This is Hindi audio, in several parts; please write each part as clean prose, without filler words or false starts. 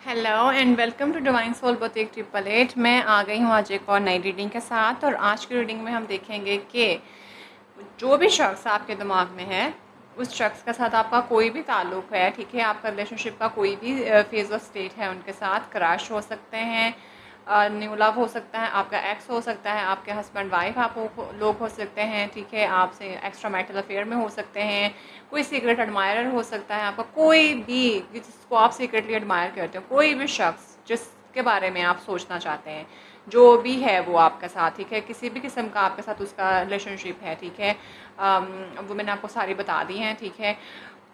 Hello and welcome to divine soul boutique 888। मैं आ गई हूँ आज एक और नई रीडिंग के साथ। और आज की रीडिंग में हम देखेंगे कि जो भी शख्स आपके दिमाग में है, उस शख्स के साथ आपका कोई भी ताल्लुक़ है, ठीक है, आपका रिलेशनशिप का कोई भी फेज़ ऑफ स्टेट है, उनके साथ क्रश हो सकते हैं, न्यू लव हो सकता है, आपका एक्स हो सकता है, आपके हस्बैंड वाइफ आप लोग हो सकते हैं, ठीक है, आपसे एक्स्ट्रा मैरिटल अफेयर में हो सकते हैं, कोई सीक्रेट एडमायरर हो सकता है आपका, कोई भी जिसको आप सीक्रेटली एडमायर करते हो, कोई भी शख्स जिसके बारे में आप सोचना चाहते हैं, जो भी है वो आपके साथ, ठीक है, किसी भी किस्म का आपके साथ उसका रिलेशनशिप है, ठीक है। वो मैंने आपको सारी बता दी हैं, ठीक है।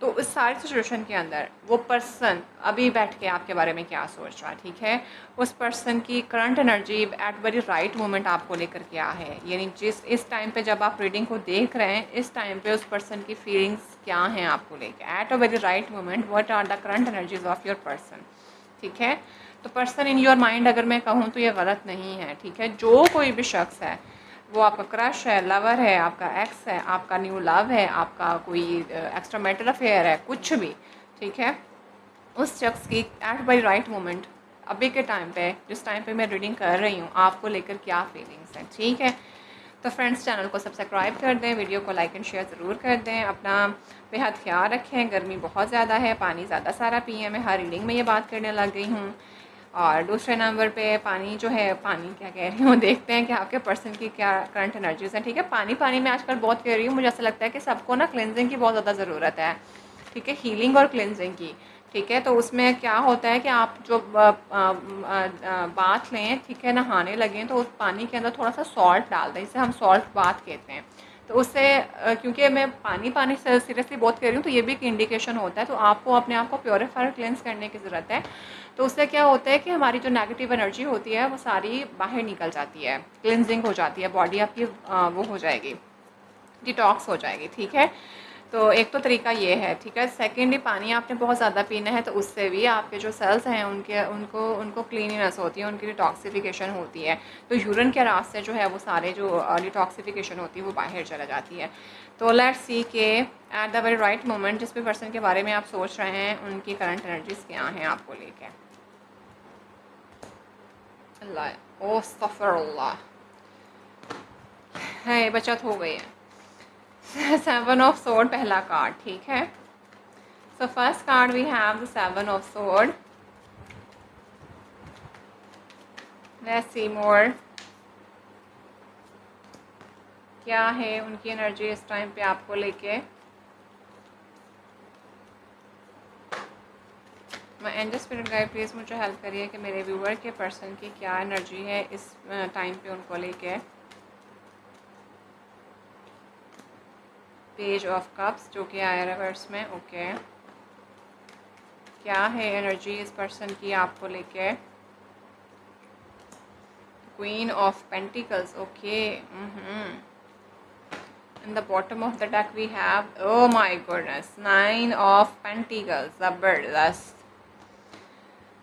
तो उस सारी सिचुएशन के अंदर वो पर्सन अभी बैठ के आपके बारे में क्या सोच रहा है, ठीक है, उस पर्सन की current energy at very right moment आपको लेकर क्या है, यानी जिस इस टाइम पे जब आप रीडिंग को देख रहे हैं, इस टाइम पे उस पर्सन की फीलिंग्स क्या हैं आपको लेकर, at a very right moment what are the current energies of your person, ठीक है। तो पर्सन इन योर माइंड अगर मैं कहूँ तो ये गलत नहीं है, ठीक है। जो कोई भी शख्स है, वो आपका क्रश है, लवर है, आपका एक्स है, आपका न्यू लव है, आपका कोई एक्स्ट्रा मैरिटल अफेयर है, कुछ भी, ठीक है, उस शख्स की एट बाई राइट मोमेंट अभी के टाइम पे, जिस टाइम पे मैं रीडिंग कर रही हूँ, आपको लेकर क्या फीलिंग्स हैं, ठीक है। तो फ्रेंड्स, चैनल को सब्सक्राइब कर दें, वीडियो को लाइक एंड शेयर ज़रूर कर दें, अपना बेहद ख्याल रखें, गर्मी बहुत ज़्यादा है, पानी ज़्यादा सारा पिए। मैं हर रीडिंग में ये बात करने लग गई हूँ। और दूसरे नंबर पे पानी जो है, पानी क्या कह रही हूँ, देखते हैं कि आपके पर्सन की क्या करंट एनर्जीज हैं, ठीक है। पानी पानी मैं आजकल बहुत कह रही हूँ, मुझे ऐसा लगता है कि सबको ना क्लेंजिंग की बहुत ज़्यादा ज़रूरत है, ठीक है, हीलिंग और क्लेंजिंग की, ठीक है। तो उसमें क्या होता है कि आप जो बाथ लें, ठीक है, नहाने लगें, तो उस पानी के अंदर थोड़ा सा सॉल्ट डाल दें, इसे हम सॉल्ट बाथ कहते हैं। तो उससे क्योंकि मैं पानी पानी से सीरियसली बहुत कह रही हूँ, तो ये भी एक इंडिकेशन होता है, तो आपको अपने आप को प्योरीफाई और क्लेंस करने की ज़रूरत है। तो उससे क्या होता है कि हमारी जो नेगेटिव एनर्जी होती है वो सारी बाहर निकल जाती है, क्लिनजिंग हो जाती है, बॉडी आपकी वो हो जाएगी, डिटॉक्स हो जाएगी, ठीक है। तो एक तो तरीका ये है, ठीक है। सेकेंडली, पानी आपने बहुत ज़्यादा पीना है, तो उससे भी आपके जो सेल्स हैं उनके उनको उनको क्लीनिनेस होती है, उनकी डिटॉक्सिफिकेशन होती है। तो यूरिन के रास्ते जो है वो सारे जो डिटॉक्सिफिकेशन होती है वो बाहर चला जाती है। तो लेट्स सी के at the very right moment जिस भी पर्सन के बारे में आप सोच रहे हैं, उनकी करंट एनर्जीज क्या हैं आपको लेके। अल्लाह ओ अस्तगफिरुल्लाह, है बचत हो गई है। 7 ऑफ सोर्ड पहला कार्ड, ठीक है। So first card we have the 7 of sword. Let's see more, क्या है उनकी एनर्जी इस टाइम पे आपको लेके। मैं एंजल स्पिरिट गाइड प्लीज़ मुझे हेल्प करिए कि मेरे व्यूअर के पर्सन की क्या एनर्जी है इस टाइम पे उनको लेके। पेज ऑफ कप्स जो कि आया रिवर्स में, ओके। क्या है एनर्जी इस पर्सन की आपको लेके। Queen of pentacles, okay. In the bottom of the deck we have, oh my goodness, 9 of Pentacles, ज़बरदस्त।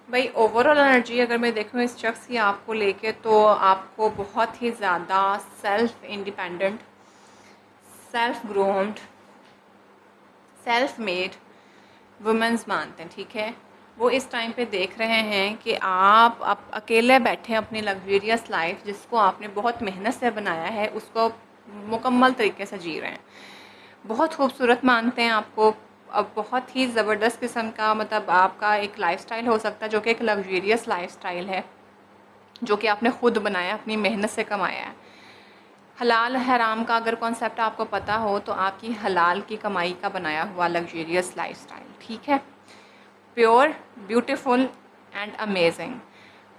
भाई ओवरऑल एनर्जी अगर मैं देखूँ इस शख्स की आपको लेके, तो आपको बहुत ही ज़्यादा self independent, self ग्रोन्ड, self made women's मानते हैं, ठीक है। वो इस टाइम पे देख रहे हैं कि आप अकेले बैठे अपनी लग्जरियस लाइफ, जिसको आपने बहुत मेहनत से बनाया है, उसको मुकम्मल तरीके से जी रहे हैं। बहुत खूबसूरत मानते हैं आपको, अब बहुत ही ज़बरदस्त किस्म का, मतलब आपका एक लाइफस्टाइल हो सकता है जो कि एक लग्जरियस लाइफस्टाइल है, जो कि आपने खुद बनाया, अपनी मेहनत से कमाया है। हलाल हराम का अगर कॉन्सेप्ट आपको पता हो, तो आपकी हलाल की कमाई का बनाया हुआ लग्जरियस लाइफस्टाइल, ठीक है। Pure, beautiful and amazing.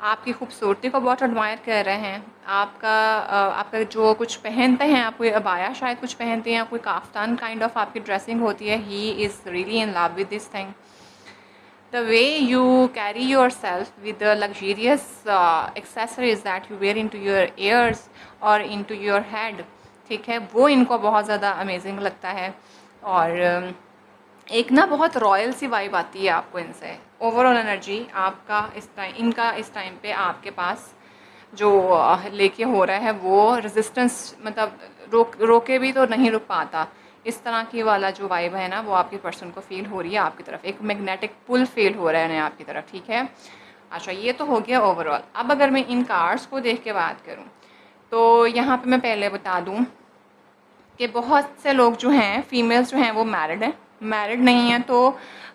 आपकी खूबसूरती को बहुत एडमायर कर रहे हैं। आपका जो कुछ पहनते हैं, आप कोई अबाया शायद कुछ पहनते हैं, कोई काफ्तान काइंड ऑफ आपकी ड्रेसिंग होती है, he is really in love with this thing. The way you carry yourself with the luxurious accessories that you wear into your ears or into your head, ठीक है, वो इनको बहुत ज़्यादा अमेजिंग लगता है। और एक ना बहुत रॉयल सी वाइब आती है आपको इनसे। ओवरऑल एनर्जी आपका इनका इस टाइम पे आपके पास जो लेके हो रहा है, वो रेजिस्टेंस, मतलब रोके भी तो नहीं रुक पाता, इस तरह की वाला जो वाइब है ना वो आपके पर्सन को फील हो रही है आपकी तरफ, एक मैग्नेटिक पुल फील हो रहा है ना आपकी तरफ, ठीक है। अच्छा, ये तो हो गया ओवरऑल। अब अगर मैं इन कार्ड्स को देख के बात करूँ तो यहाँ पे मैं पहले बता दूँ कि बहुत से लोग जो हैं, फीमेल्स जो हैं वो मैरिड हैं, मैरिड नहीं हैं तो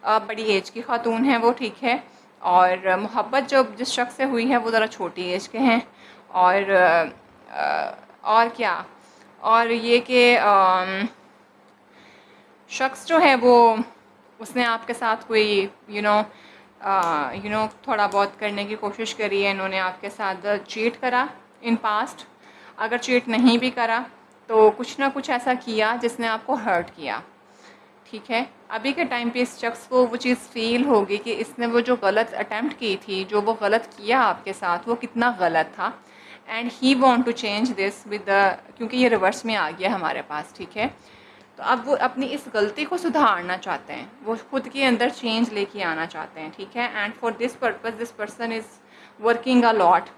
बड़ी एज की खातून हैं वो, ठीक है। और मोहब्बत जो जिस शख्स से हुई है वो ज़रा छोटी एज के हैं। और और क्या, और ये कि शख्स जो है वो, उसने आपके साथ कोई थोड़ा बहुत करने की कोशिश करी है, इन्होंने आपके साथ चीट करा इन पास्ट। अगर चीट नहीं भी करा तो कुछ ना कुछ ऐसा किया जिसने आपको हर्ट किया, ठीक है। अभी के टाइम पे इस शख्स को वो चीज़ फील होगी कि इसने वो जो गलत अटैम्प्ट की थी, जो वो गलत किया आपके साथ, वो कितना गलत था। And he want to change this with the, क्योंकि ये रिवर्स में आ गया हमारे पास, ठीक है। तो अब वो अपनी इस गलती को सुधारना चाहते हैं, वो खुद के अंदर चेंज लेके आना चाहते हैं, ठीक है। And for this purpose this person is working a lot,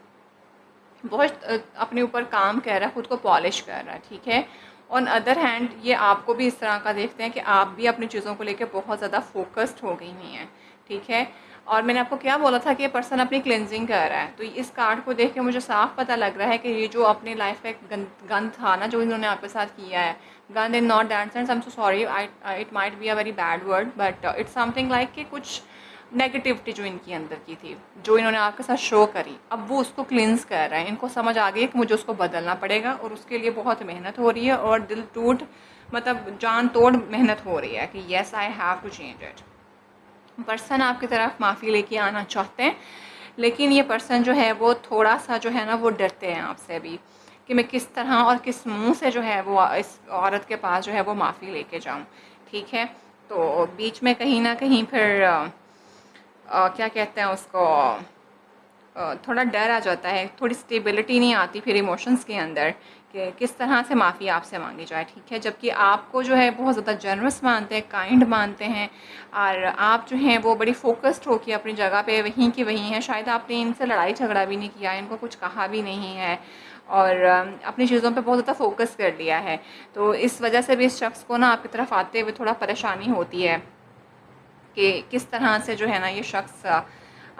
बहुत अपने ऊपर काम कर रहा है, खुद को पॉलिश कर रहा है, ठीक है। ऑन अदर हैंड ये आपको भी इस तरह का देखते हैं कि आप भी अपनी चीज़ों को लेकर बहुत ज़्यादा फोकस्ड हो गई हुई हैं, ठीक है। और मैंने आपको क्या बोला था कि ये पर्सन अपनी क्लिनजिंग कर रहा है, तो इस कार्ड को देख के मुझे साफ पता लग रहा है कि ये जो अपनी लाइफ का एक गंद था ना जो इन्होंने आपके साथ किया है, गंद in not that sense, I am so sorry, it might be a very bad word, but it's something like कि कुछ नेगेटिविटी जो इनकी अंदर की थी, जो इन्होंने आपके साथ शो करी, अब वो उसको क्लिनस कर रहे हैं। इनको समझ आ गई कि मुझे उसको बदलना पड़ेगा और उसके लिए बहुत मेहनत हो रही है और दिल टूट, मतलब जान तोड़ मेहनत हो रही है कि yes I have to change it. Person आपकी तरफ माफ़ी लेके आना चाहते हैं, लेकिन ये पर्सन जो है वो थोड़ा सा जो है ना वो डरते हैं आपसे अभी कि मैं किस तरह और किस मुंह से जो है वो इस औरत के पास जो है वो माफ़ी लेके जाऊं, ठीक है। तो बीच में कहीं ना कहीं फिर क्या कहते हैं उसको, थोड़ा डर आ जाता है, थोड़ी स्टेबिलिटी नहीं आती फिर इमोशंस के अंदर कि किस तरह से माफ़ी आपसे मांगी जाए, ठीक है। जबकि आपको जो है बहुत ज़्यादा जनरस मानते हैं, काइंड मानते हैं, और आप जो हैं वो बड़ी फोकस्ड हो कि अपनी जगह पे वहीं की वहीं हैं। शायद आपने इनसे लड़ाई झगड़ा भी नहीं किया, इनको कुछ कहा भी नहीं है, और अपनी चीज़ों पे बहुत ज़्यादा फोकस कर लिया है। तो इस वजह से भी इस शख्स को ना आपकी तरफ आते हुए थोड़ा परेशानी होती है कि किस तरह से जो है ना ये शख्स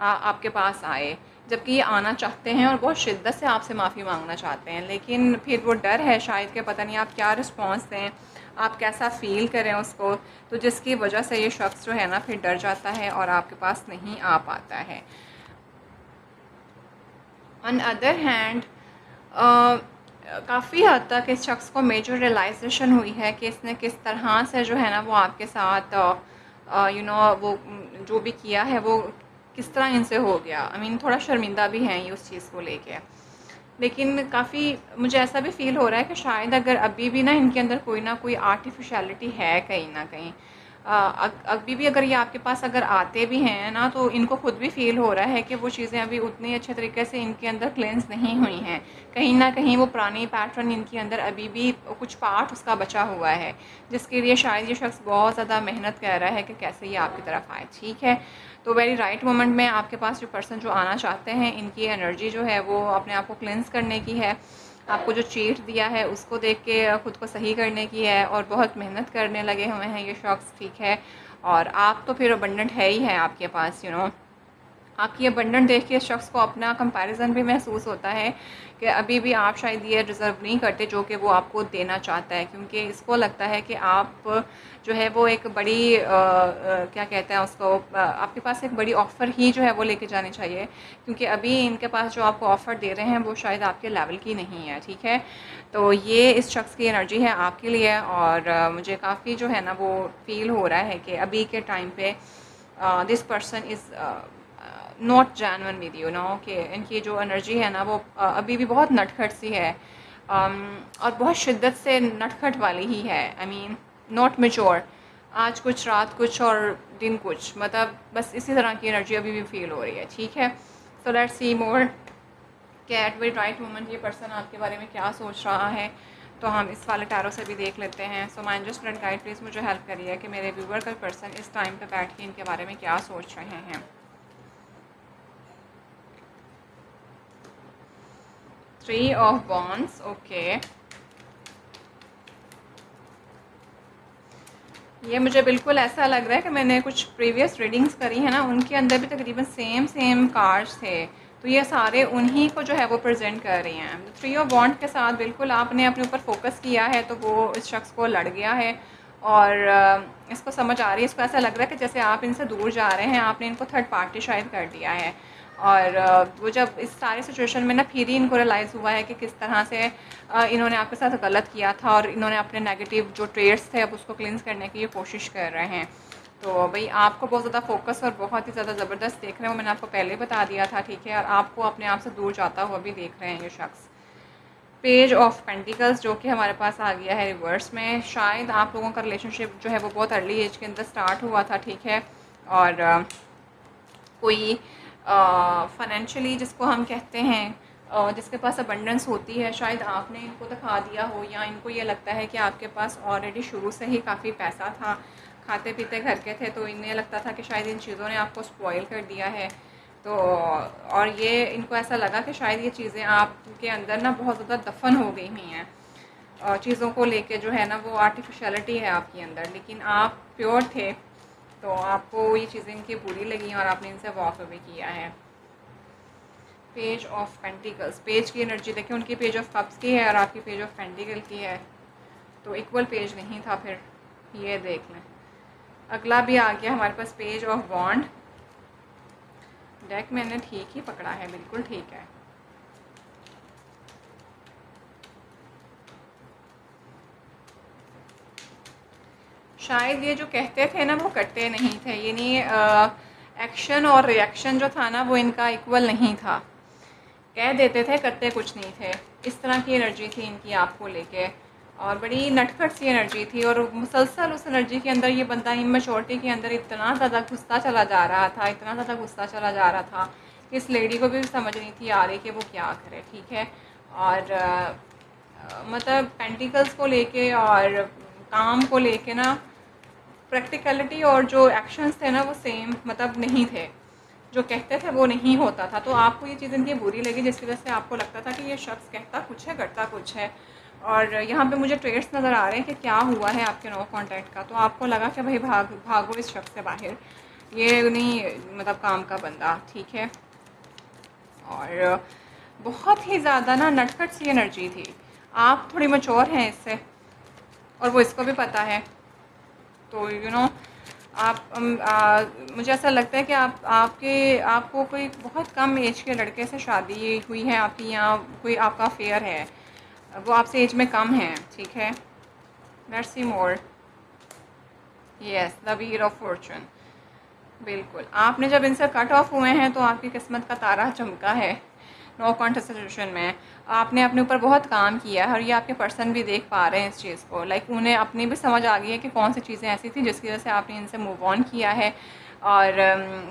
आपके पास आए, जबकि ये आना चाहते हैं और बहुत शिद्दत से आपसे माफ़ी मांगना चाहते हैं, लेकिन फिर वो डर है शायद कि पता नहीं आप क्या रिस्पॉन्स दें, आप कैसा फ़ील करें उसको, तो जिसकी वजह से ये शख्स जो है ना फिर डर जाता है और आपके पास नहीं आ पाता है। ऑन अदर हैंड काफ़ी हद तक इस शख्स को मेजर रियलाइजेशन हुई है कि इसने किस तरह से जो है ना वो आपके साथ वो जो भी किया है वो किस तरह इनसे हो गया। आई मीन थोड़ा शर्मिंदा भी हैं ये उस चीज़ को लेके, लेकिन काफ़ी मुझे ऐसा भी फ़ील हो रहा है कि शायद अगर अभी भी ना इनके अंदर कोई ना कोई आर्टिफिशियलिटी है कहीं ना कहीं, अभी भी अगर ये आपके पास अगर आते भी हैं ना तो इनको खुद भी फील हो रहा है कि वो चीज़ें अभी उतनी अच्छे तरीके से इनके अंदर क्लेंस नहीं हुई हैं, कहीं ना कहीं वो पुरानी पैटर्न इनके अंदर अभी भी कुछ पार्ट उसका बचा हुआ है, जिसके लिए शायद ये शख्स बहुत ज़्यादा मेहनत कर रहा है कि कैसे ये आपकी तरफ आए, ठीक है। तो वेरी राइट मोमेंट में आपके पास जो पर्सन जो आना चाहते हैं, इनकी एनर्जी जो है वो अपने आप को क्लेंस करने की है, आपको जो चीट दिया है उसको देख के ख़ुद को सही करने की है, और बहुत मेहनत करने लगे हुए हैं ये शख्स, ठीक है। और आप तो फिर अबंडेंट है ही है आपके पास, आपकी अबंडेंट देख के इस शख्स को अपना कंपैरिजन भी महसूस होता है कि अभी भी आप शायद ये डिज़र्व नहीं करते जो कि वो आपको देना चाहता है, क्योंकि इसको लगता है कि आप जो है वो एक बड़ी क्या कहते हैं उसको, आपके पास एक बड़ी ऑफ़र ही जो है वो लेके जानी चाहिए, क्योंकि अभी इनके पास जो आपको ऑफ़र दे रहे हैं वो शायद आपके लेवल की नहीं है, ठीक है। तो ये इस शख्स की एनर्जी है आपके लिए, और मुझे काफ़ी जो है ना वो फील हो रहा है कि अभी के टाइम पे this person is not genuine with you know, कि इनकी जो एनर्जी है ना वो अभी भी बहुत नटखट सी है, और बहुत शिद्दत से नटखट वाली ही है। आई मीन नॉट मेच्योर, आज कुछ रात कुछ और दिन कुछ, मतलब बस इसी तरह की एनर्जी अभी भी फील हो रही है, ठीक है। सो लेट्स सी मोर कि एट वेरी राइट मोमेंट ये पर्सन आपके बारे में क्या सोच रहा है। तो हम इस वाले टैरो से भी देख लेते हैं। So my angel student guide please मुझे हेल्प करिए कि मेरे व्यूवर का पर्सन इस टाइम पे बैठ के इनके बारे में क्या सोच रहे हैं। 3 of Wands, ओके। ये मुझे बिल्कुल ऐसा लग रहा है कि मैंने कुछ प्रीवियस रीडिंग्स करी है ना, उनके अंदर भी तकरीबन सेम कार्ड्स थे, तो ये सारे उन्हीं को जो है वो प्रेजेंट कर रही हैं। थ्री ऑफ वॉन्ड के साथ बिल्कुल आपने अपने ऊपर फोकस किया है, तो वो इस शख्स को लड़ गया है और इसको समझ आ रही है, इसको ऐसा लग रहा है कि जैसे आप इनसे दूर जा रहे हैं, आपने इनको थर्ड पार्टी शायद कर दिया है। और वो जब इस सारे सिचुएशन में ना फिर ही इनको रियलाइज़ हुआ है कि किस तरह से इन्होंने आपके साथ गलत किया था और इन्होंने अपने नेगेटिव जो ट्रेड्स थे अब उसको क्लींस करने की ये कोशिश कर रहे हैं। तो भाई आपको बहुत ज़्यादा फोकस और बहुत ही ज़्यादा ज़बरदस्त देख रहे हैं, वो मैंने आपको पहले बता दिया था, ठीक है। और आपको अपने आप से दूर जाता हुआ भी देख रहे हैं ये शख्स। पेज ऑफ पेंटिकल्स जो कि हमारे पास आ गया है रिवर्स में। शायद आप लोगों का रिलेशनशिप जो है वो बहुत अर्ली एज के अंदर स्टार्ट हुआ था, ठीक है। और कोई फाइनेंशियली जिसको हम कहते हैं जिसके पास अबंडेंस होती है, शायद आपने इनको दिखा दिया हो या इनको ये लगता है कि आपके पास ऑलरेडी शुरू से ही काफ़ी पैसा था, खाते पीते घर के थे, तो इन्हें लगता था कि शायद इन चीज़ों ने आपको स्पॉइल कर दिया है। तो और ये इनको ऐसा लगा कि शायद ये चीज़ें आपके अंदर ना बहुत ज़्यादा दफन हो गई हुई हैं, चीज़ों को लेके जो है ना वो आर्टिफिशियलिटी है आपके अंदर, लेकिन आप प्योर थे, तो आपको ये चीज़ें इनकी बुरी लगी और आपने इनसे वॉक अवे किया है। पेज ऑफ पेंटिकल्स, पेज की एनर्जी देखें, उनकी पेज ऑफ कप्स की है और आपकी पेज ऑफ पेंटिकल की है, तो इक्वल पेज नहीं था फिर, ये देख लें। अगला भी आ गया हमारे पास पेज ऑफ वॉन्ड। डेक मैंने ठीक ही पकड़ा है, बिल्कुल ठीक है। शायद ये जो कहते थे ना वो करते नहीं थे, यानी एक्शन और रिएक्शन जो था ना वो इनका इक्वल नहीं था। कह देते थे, करते कुछ नहीं थे। इस तरह की एनर्जी थी इनकी आपको लेके, और बड़ी नटखट सी एनर्जी थी। और मुसलसल उस एनर्जी के अंदर ये बंदा इमेच्योरिटी के अंदर इतना ज़्यादा घुसता चला जा रहा था, इतना ज़्यादा घुसता चला जा रहा था कि इस लेडी को भी समझ नहीं थी आ रही कि वो क्या करे, ठीक है। और मतलब पेंटिकल्स को लेके और काम को लेके ना प्रैक्टिकलिटी और जो एक्शंस थे ना वो सेम मतलब नहीं थे, जो कहते थे वो नहीं होता था। तो आपको ये चीज़ इनकी बुरी लगी, जिसकी वजह से आपको लगता था कि ये शख्स कहता कुछ है करता कुछ है। और यहाँ पे मुझे ट्रेड्स नज़र आ रहे हैं कि क्या हुआ है आपके नो कांटेक्ट का, तो आपको लगा कि भाई भागो इस शख्स से बाहर, ये नहीं मतलब काम का बंदा, ठीक है। और बहुत ही ज़्यादा ना नटखट सी एनर्जी थी। आप थोड़ी मैच्योर हैं इससे और वो इसको भी पता है, तो आप मुझे ऐसा लगता है कि आपको कोई बहुत कम एज के लड़के से शादी हुई है आपकी, या कोई आपका अफेयर है, वो आपसे एज में कम है, ठीक है। Let's see more. Yes, the wheel of Fortune. बिल्कुल, आपने जब इनसे कट ऑफ हुए हैं तो आपकी किस्मत का तारा चमका है। नो कॉन्टेस्ट सिचुएशन में आपने अपने ऊपर बहुत काम किया है और ये आपके पर्सन भी देख पा रहे हैं इस चीज़ को। लाइक उन्हें अपनी भी समझ आ गई है कि कौन सी चीज़ें ऐसी थी जिसकी वजह से आपने इनसे मूव ऑन किया है, और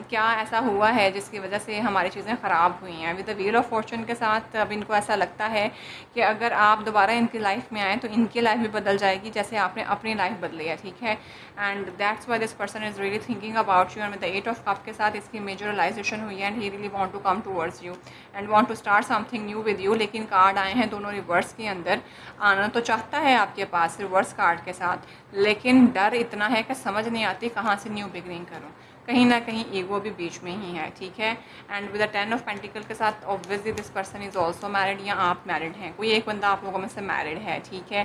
क्या ऐसा हुआ है जिसकी वजह से हमारी चीज़ें ख़राब हुई हैं। With the wheel of Fortune के साथ अब इनको ऐसा लगता है कि अगर आप दोबारा इनकी लाइफ में आएँ तो इनकी लाइफ भी बदल जाएगी जैसे आपने अपनी लाइफ बदली है, ठीक है। And that's why this person is really thinking about you. And with the 8 of cup के साथ इसकी मेजर रियलाइजेशन हुई है and he really want to come towards you and want to start something new with you. लेकिन कार्ड आए हैं दोनों रिवर्स के अंदर, आना तो चाहता है आपके पास रिवर्स कार्ड के साथ, लेकिन डर इतना है कि समझ नहीं आती कहाँ से न्यू बिगनिंग करूँ, कहीं ना कहीं ईगो भी बीच में ही है, ठीक है। And with the 10 of pentacle के साथ obviously this person is also married, या आप मैरिड हैं, कोई एक बंदा आप लोगों में से मैरिड है, ठीक है।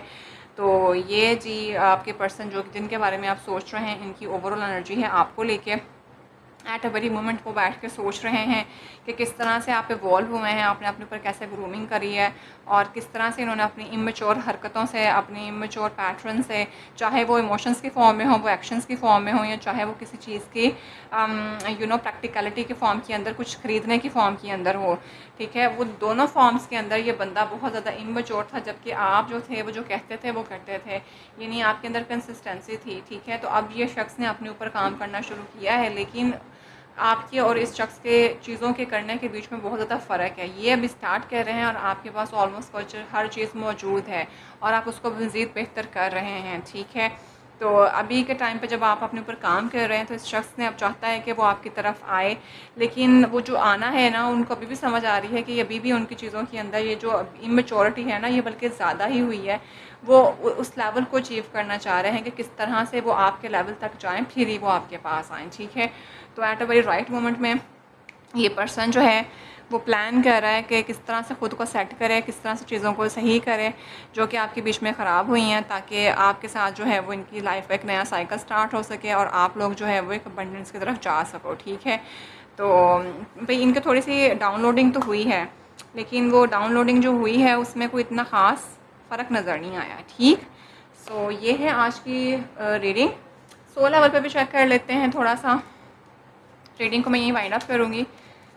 तो ये जी आपके पर्सन जो जिनके बारे में आप सोच रहे हैं, इनकी ओवरऑल एनर्जी है आपको लेके एट अ वेरी मोमेंट वो बैठ के सोच रहे हैं कि किस तरह से आप इवॉल्व हुए हैं, आपने अपने ऊपर कैसे ग्रूमिंग करी है और किस तरह से इन्होंने अपनी इमेच्योर हरकतों से, अपनी इमेच्योर पैटर्न से, चाहे वो इमोशंस की फॉर्म में हो, वो एक्शंस की फॉर्म में हो, या चाहे वो किसी चीज़ की प्रैक्टिकलिटी के फॉर्म के अंदर, कुछ ख़रीदने की फॉर्म के अंदर हो, ठीक है। वो दोनों फॉर्म्स के अंदर ये बंदा बहुत ज़्यादा इमेच्योर था, जबकि आप जो थे वो जो कहते थे वो करते थे, यानी आपके अंदर कंसिस्टेंसी थी, ठीक है। तो अब ये शख्स ने अपने ऊपर काम करना शुरू किया है, लेकिन आपके और इस शख्स के चीज़ों के करने के बीच में बहुत ज़्यादा फ़र्क है। ये अभी स्टार्ट कर रहे हैं और आपके पास ऑलमोस्ट हर चीज़ मौजूद है और आप उसको मज़ीद बेहतर कर रहे हैं, ठीक है। तो अभी के टाइम पे जब आप अपने ऊपर काम कर रहे हैं तो इस शख्स ने अब चाहता है कि वो आपकी तरफ आए, लेकिन वो जो आना है ना, उनको अभी भी समझ आ रही है कि अभी भी उनकी चीज़ों के अंदर ये जो इमेच्योरिटी है ना, ये बल्कि ज़्यादा ही हुई है। वो उस लेवल को अचीव करना चाह रहे हैं कि किस तरह से वो आपके लेवल तक जाएँ, फिर ही वो आपके पास आएँ, ठीक है। तो eight a very right moment में ये पर्सन जो है वो प्लान कर रहा है कि किस तरह से ख़ुद को सेट करे, किस तरह से चीज़ों को सही करे जो कि आपके बीच में ख़राब हुई हैं, ताकि आपके साथ जो है वो इनकी लाइफ का एक नया साइकिल स्टार्ट हो सके और आप लोग जो है वो एक अबंडेंस की तरफ जा सको, ठीक है। तो भाई इनकी थोड़ी सी डाउनलोडिंग तो हुई है, लेकिन वो डाउनलोडिंग जो हुई है उसमें कोई इतना ख़ास फ़र्क नज़र नहीं आया, ठीक। सो ये है आज की रीडिंग। 16 लेवल पर भी चेक कर लेते हैं थोड़ा सा। रीडिंग को मैं यहीं वाइंड अप करूँगी,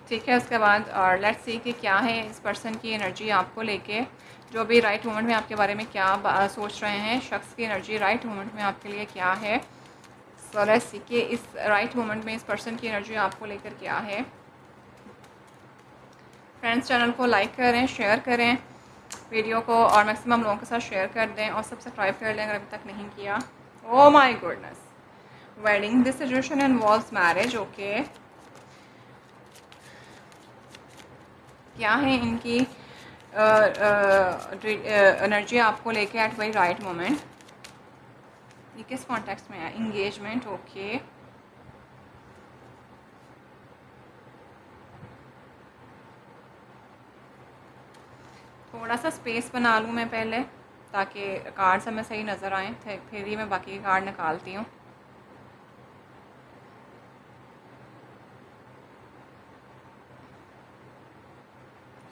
ठीक है। उसके बाद और लेट्स सी कि क्या है इस पर्सन की एनर्जी आपको लेके, जो भी राइट मोमेंट में आपके बारे में क्या सोच रहे हैं। शख्स की एनर्जी राइट मोमेंट में आपके लिए क्या है। सो लेट्स सी कि इस राइट मोमेंट में इस पर्सन की एनर्जी आपको लेकर क्या है। फ्रेंड्स, चैनल को लाइक करें, शेयर करें वीडियो को, और मैक्सिमम लोगों के साथ शेयर कर दें और सब्सक्राइब कर लें अगर अभी तक नहीं किया। Oh my goodness, wedding, this situation involves marriage, okay. क्या है इनकी एनर्जी आपको लेके एट वेरी राइट मोमेंट। ये किस कॉन्टेक्स्ट में है? Engagement, okay. थोड़ा सा स्पेस बना लूँ मैं पहले, ताकि कार्ड्स हमें सही नज़र आएँ, फिर ही मैं बाकी के कार्ड निकालती हूँ।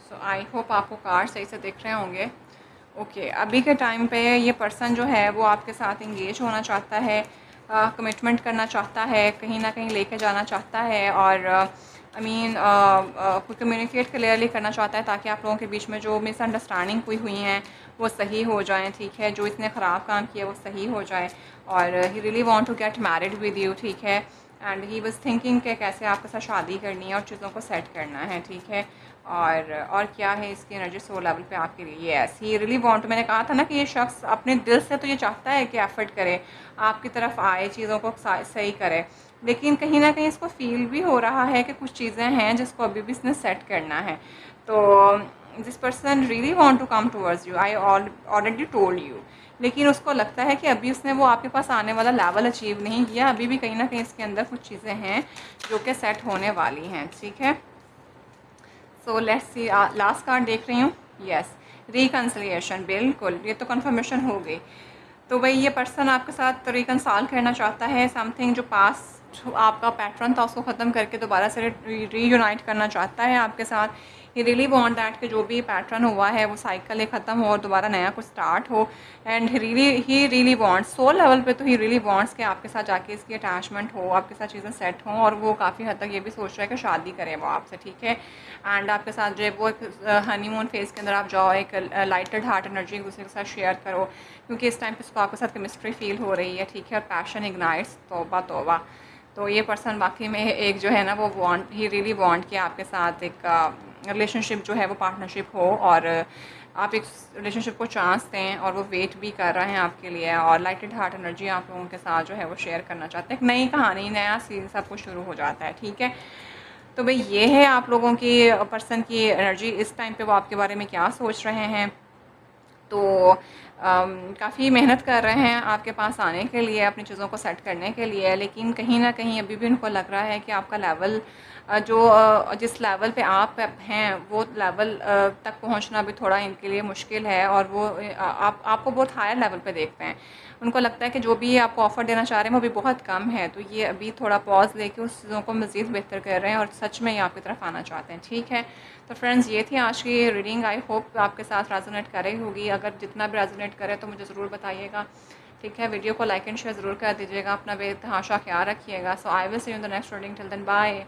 सो आई होप आपको कार्ड सही से दिख रहे होंगे, ओके। अभी के टाइम पे ये पर्सन जो है वो आपके साथ इंगेज होना चाहता है, कमिटमेंट करना चाहता है, कहीं ना कहीं लेके जाना चाहता है, और आई मीन कोई कम्युनिकेट क्लियरली करना चाहता है, ताकि आप लोगों के बीच में जो मिसअंडरस्टैंडिंग हुई हैं वो सही हो जाएं, ठीक है। जो इसने ख़राब काम किया वो सही हो जाए, और he really want to get married with you, ठीक है। एंड ही वाज थिंकिंग कि कैसे आपके साथ शादी करनी है और चीज़ों को सेट करना है, ठीक है। और क्या है इसकी एनर्जी 100 लेवल पे आपके लिए। यस, ही रियली वांट, मैंने कहा था ना कि ये शख्स अपने दिल से तो ये चाहता है कि एफर्ट करे, आपकी तरफ आए, चीज़ों को सही करे, लेकिन कहीं ना कहीं इसको फील भी हो रहा है कि कुछ चीज़ें हैं जिसको अभी भी इसने सेट करना है। तो this person really want to come towards you, I already told you, लेकिन उसको लगता है कि अभी उसने वो आपके पास आने वाला लेवल अचीव नहीं किया, अभी भी कहीं ना कहीं इसके अंदर कुछ चीज़ें हैं जो कि सेट होने वाली हैं, ठीक है। So let's see, last card देख रही हूँ। यस, रिकन्सिलिएशन, बिल्कुल, ये तो कंफर्मेशन हो गई। तो भाई ये पर्सन आपके साथ रिकनसाल करना चाहता है, समथिंग जो पास आपका पैटर्न था उसको ख़त्म करके दोबारा से रीयूनाइट करना चाहता है आपके साथ। ही रियली वांट दैट कि जो भी पैटर्न हुआ है वो साइकिल ख़त्म हो और दोबारा नया कुछ स्टार्ट हो। And he really wants, soul level पे तो ही रियली वांट्स कि आपके साथ जाके इसकी अटैचमेंट हो, आपके साथ चीज़ें सेट हों, और वो काफ़ी हद तक ये भी सोच रहा है कि शादी करे वो आपसे, ठीक है। एंड आपके साथ जो है वो एक हनीमून फेज़ के अंदर आप जाओ, एक लाइटेड हार्ट एनर्जी एक दूसरे के साथ शेयर करो, क्योंकि इस टाइम पे उसको आपके साथ केमिस्ट्री फील हो रही है, ठीक है। और पैशन इग्नाइट्स, तौबा तौबा। तो ये पर्सन वाकई में एक जो है ना वो वांट, ही रियली वांट कि आपके साथ एक रिलेशनशिप जो है वो पार्टनरशिप हो, और आप एक रिलेशनशिप को चांस दें, और वो वेट भी कर रहे हैं आपके लिए, और लाइटेड हार्ट एनर्जी आप लोगों के साथ जो है वो शेयर करना चाहते हैं। एक नई कहानी, नया सीन सब कुछ शुरू हो जाता है, ठीक है। तो भाई ये है आप लोगों की पर्सन की एनर्जी इस टाइम पे, वो आपके बारे में क्या सोच रहे हैं। तो काफ़ी मेहनत कर रहे हैं आपके पास आने के लिए, अपनी चीज़ों को सेट करने के लिए, लेकिन कहीं ना कहीं अभी भी उनको लग रहा है कि आपका लेवल जिस लेवल पे आप हैं वो लेवल तक पहुंचना भी थोड़ा इनके लिए मुश्किल है, और वो आपको बहुत हायर लेवल पे देखते हैं। उनको लगता है कि जो भी आपको ऑफ़र देना चाह रहे हैं वो भी बहुत कम है, तो ये अभी थोड़ा पॉज लेके उस चीज़ों को मज़ीद बेहतर कर रहे हैं, और सच में ये आपकी तरफ आना चाहते हैं, ठीक है। तो फ्रेंड्स, ये थी आज की रीडिंग, आई होप आपके साथ रेजोनेट करे होगी। अगर जितना भी रेजोनेट करे तो मुझे ज़रूर बताइएगा, ठीक है। वीडियो को लाइक एंड शेयर ज़रूर कर दीजिएगा, अपना बेतहाशा ख्याल रखिएगा। So I will see you in the next reading, till then bye.